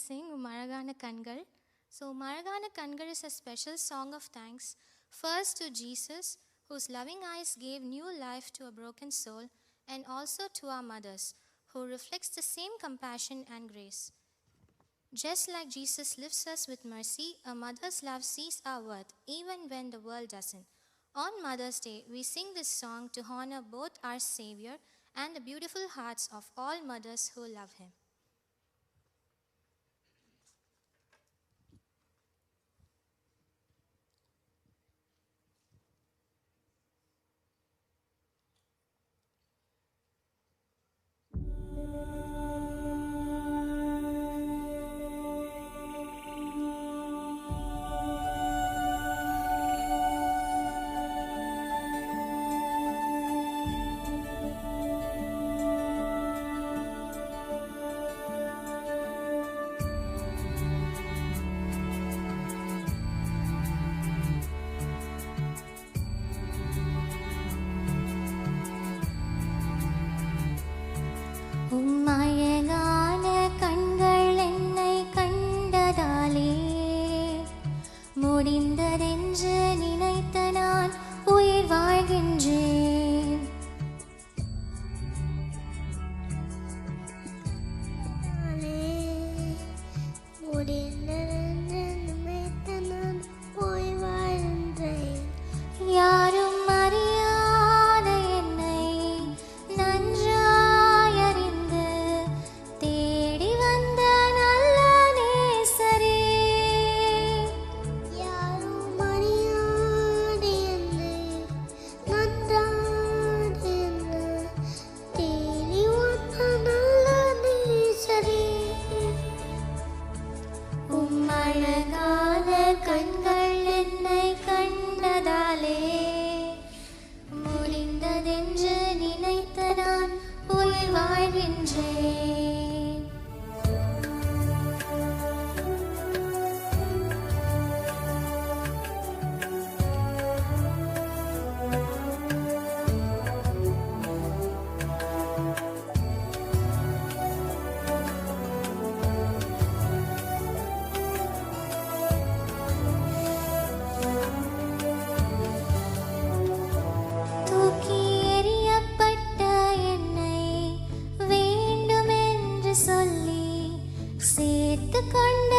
sing Maragana Kangal. So Maragana Kangal is a special song of thanks, first to Jesus, whose loving eyes gave new life to a broken soul, and also to our mothers, who reflects the same compassion and grace. Just like Jesus lifts us with mercy, a mother's love sees our worth, even when the world doesn't. On Mother's Day, we sing this song to honor both our Savior and the beautiful hearts of all mothers who love Him. அழகான கண்கள் என்னை கண்டதாலே முடிந்ததென்று நினைத்த நான் உயிர் வாழ்கின்றேன். யாரும் அறியாத என்னை நன்றாய் அறிந்து தேடி வந்த நல்ல நேசரே, யாரும் அறியாத என்னை நன்றாய் தேடி வந்த நல்ல நேசரே, அழகான கண்கள் என்னை கண்டதாலே முடிந்ததென்று நினைத்த நான் உயிர் வாழ்கின்றேன். தூக்கி எறியப்பட்ட என்னை வேண்டுமென்று சொல்லி சேர்த்து கொண்ட